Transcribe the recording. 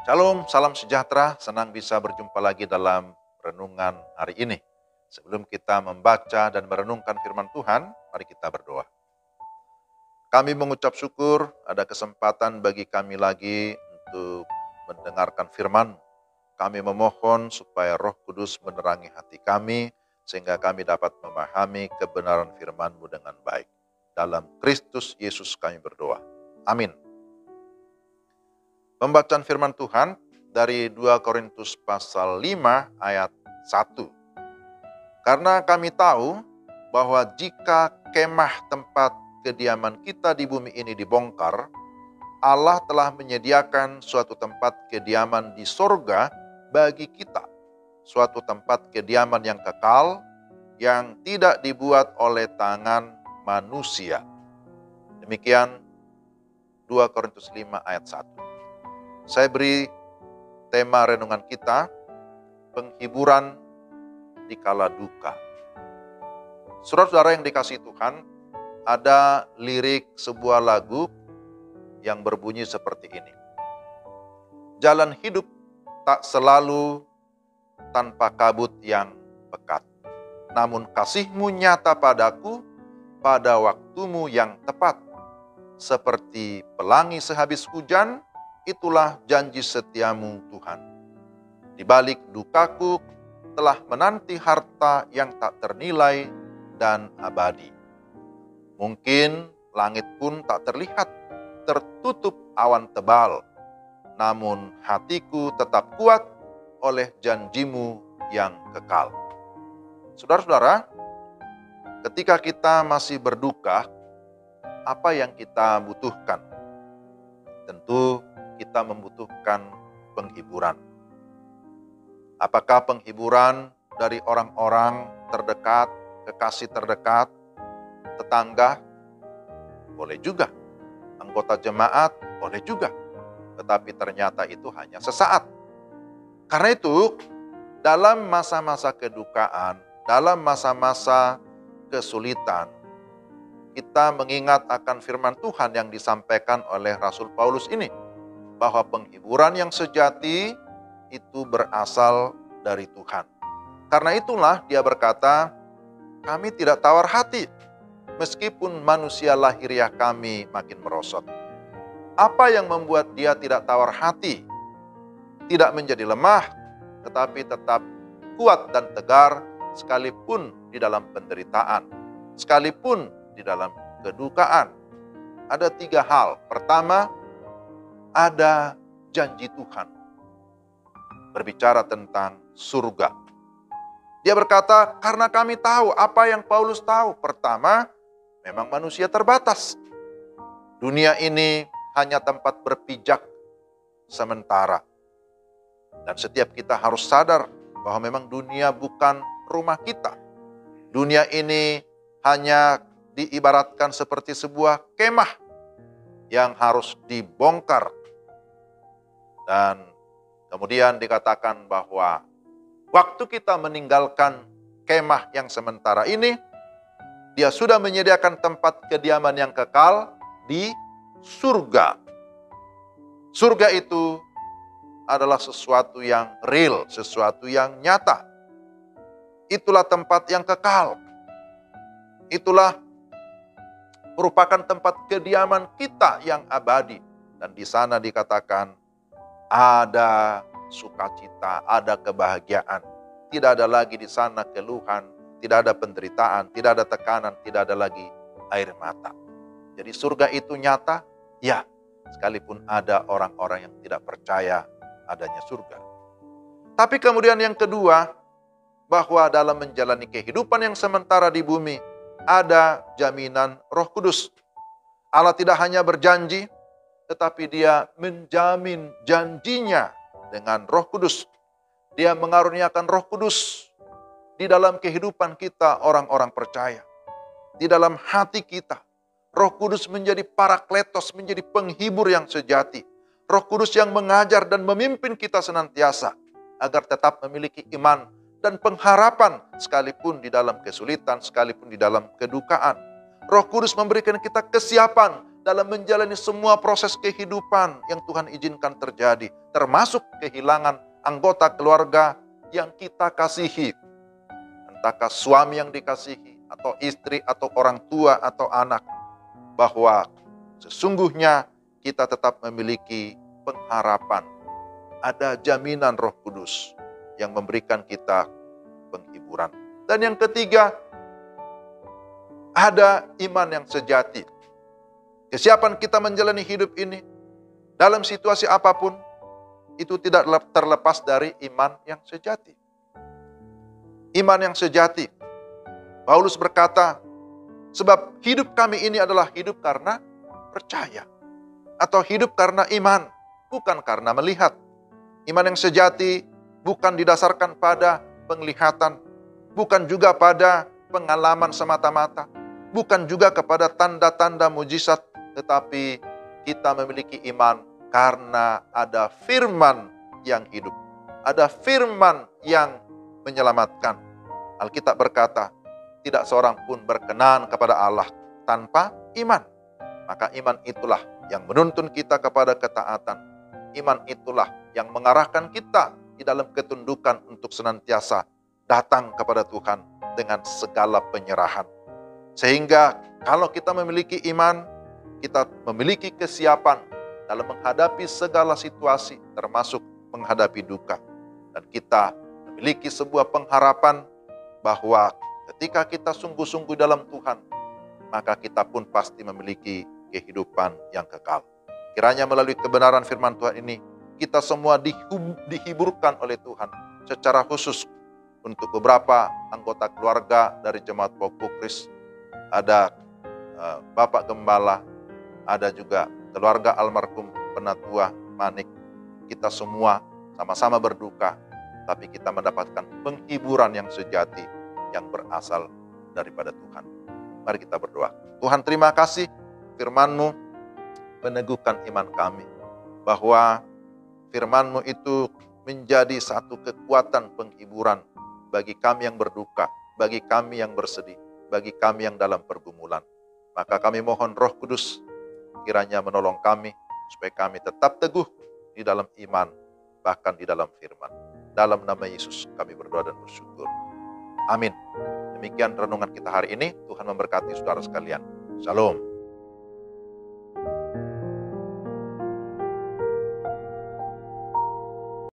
Shalom, salam sejahtera, senang bisa berjumpa lagi dalam renungan hari ini. Sebelum kita membaca dan merenungkan firman Tuhan, mari kita berdoa. Kami mengucap syukur ada kesempatan bagi kami lagi untuk mendengarkan firman. Kami memohon supaya Roh Kudus menerangi hati kami, sehingga kami dapat memahami kebenaran firman-Mu dengan baik. Dalam Kristus Yesus kami berdoa. Amin. Pembacaan firman Tuhan dari 2 Korintus pasal 5 ayat 1. Karena kami tahu bahwa jika kemah tempat kediaman kita di bumi ini dibongkar, Allah telah menyediakan suatu tempat kediaman di sorga bagi kita. Suatu tempat kediaman yang kekal, yang tidak dibuat oleh tangan manusia. Demikian 2 Korintus 5 ayat 1. Saya beri tema renungan kita, penghiburan di kala duka. Saudara-saudara yang dikasihi Tuhan, ada lirik sebuah lagu yang berbunyi seperti ini. Jalan hidup tak selalu tanpa kabut yang pekat. Namun kasih-Mu nyata padaku pada waktumu yang tepat. Seperti pelangi sehabis hujan, itulah janji setiamu Tuhan. Di balik dukaku telah menanti harta yang tak ternilai dan abadi. Mungkin langit pun tak terlihat, tertutup awan tebal. Namun hatiku tetap kuat oleh janjimu yang kekal. Saudara-saudara, ketika kita masih berduka, apa yang kita butuhkan? Tentu kita membutuhkan penghiburan. Apakah penghiburan dari orang-orang terdekat, kekasih terdekat, tetangga? Boleh juga. Anggota jemaat? Boleh juga. Tetapi ternyata itu hanya sesaat. Karena itu, dalam masa-masa kedukaan, dalam masa-masa kesulitan, kita mengingat akan firman Tuhan yang disampaikan oleh Rasul Paulus ini. Bahwa penghiburan yang sejati itu berasal dari Tuhan. Karena itulah dia berkata, kami tidak tawar hati, meskipun manusia lahiriah kami makin merosot. Apa yang membuat dia tidak tawar hati? Tidak menjadi lemah, tetapi tetap kuat dan tegar, sekalipun di dalam penderitaan, sekalipun di dalam kedukaan. Ada 3 hal. Pertama, ada janji Tuhan. Berbicara tentang surga. Dia berkata, karena kami tahu apa yang Paulus tahu. Pertama, memang manusia terbatas. Dunia ini hanya tempat berpijak sementara. Dan setiap kita harus sadar bahwa memang dunia bukan rumah kita. Dunia ini hanya diibaratkan seperti sebuah kemah yang harus dibongkar. Dan kemudian dikatakan bahwa waktu kita meninggalkan kemah yang sementara ini, dia sudah menyediakan tempat kediaman yang kekal di surga. Surga itu adalah sesuatu yang real, sesuatu yang nyata. Itulah tempat yang kekal. Itulah merupakan tempat kediaman kita yang abadi. Dan di sana dikatakan, ada sukacita, ada kebahagiaan. Tidak ada lagi di sana keluhan, tidak ada penderitaan, tidak ada tekanan, tidak ada lagi air mata. Jadi surga itu nyata, ya, sekalipun ada orang-orang yang tidak percaya adanya surga. Tapi kemudian yang kedua, bahwa dalam menjalani kehidupan yang sementara di bumi, ada jaminan Roh Kudus. Allah tidak hanya berjanji, tetapi dia menjamin janjinya dengan Roh Kudus. Dia mengaruniakan Roh Kudus di dalam kehidupan kita orang-orang percaya. Di dalam hati kita, Roh Kudus menjadi parakletos, menjadi penghibur yang sejati. Roh Kudus yang mengajar dan memimpin kita senantiasa agar tetap memiliki iman dan pengharapan sekalipun di dalam kesulitan, sekalipun di dalam kedukaan. Roh Kudus memberikan kita kesiapan dalam menjalani semua proses kehidupan yang Tuhan izinkan terjadi, termasuk kehilangan anggota keluarga yang kita kasihi. Entahkah suami yang dikasihi, atau istri, atau orang tua, atau anak. Bahwa sesungguhnya kita tetap memiliki pengharapan. Ada jaminan Roh Kudus yang memberikan kita penghiburan. Dan yang ketiga, ada iman yang sejati. Kesiapan kita menjalani hidup ini dalam situasi apapun itu tidak terlepas dari iman yang sejati. Iman yang sejati. Paulus berkata, sebab hidup kami ini adalah hidup karena percaya. Atau hidup karena iman, bukan karena melihat. Iman yang sejati bukan didasarkan pada penglihatan, bukan juga pada pengalaman semata-mata, bukan juga kepada tanda-tanda mujizat, tetapi kita memiliki iman karena ada firman yang hidup. Ada firman yang menyelamatkan. Alkitab berkata, tidak seorang pun berkenan kepada Allah tanpa iman. Maka iman itulah yang menuntun kita kepada ketaatan. Iman itulah yang mengarahkan kita di dalam ketundukan untuk senantiasa datang kepada Tuhan dengan segala penyerahan. Sehingga kalau kita memiliki iman, kita memiliki kesiapan dalam menghadapi segala situasi, termasuk menghadapi duka. Dan kita memiliki sebuah pengharapan bahwa ketika kita sungguh-sungguh dalam Tuhan, maka kita pun pasti memiliki kehidupan yang kekal. Kiranya melalui kebenaran firman Tuhan ini, kita semua dihiburkan oleh Tuhan secara khusus untuk beberapa anggota keluarga dari Jemaat Poku Kris. Ada Bapak Gembala, ada juga keluarga almarhum Penatua Manik. Kita semua sama-sama berduka, tapi kita mendapatkan penghiburan yang sejati yang berasal daripada Tuhan. Mari kita berdoa. Tuhan, terima kasih firman-Mu meneguhkan iman kami, bahwa firman-Mu itu menjadi satu kekuatan penghiburan bagi kami yang berduka, bagi kami yang bersedih, bagi kami yang dalam pergumulan. Maka kami mohon Roh Kudus kiranya menolong kami supaya kami tetap teguh di dalam iman, bahkan di dalam firman. Dalam nama Yesus kami berdoa dan bersyukur. Amin. Demikian renungan kita hari ini. Tuhan memberkati saudara sekalian. Shalom.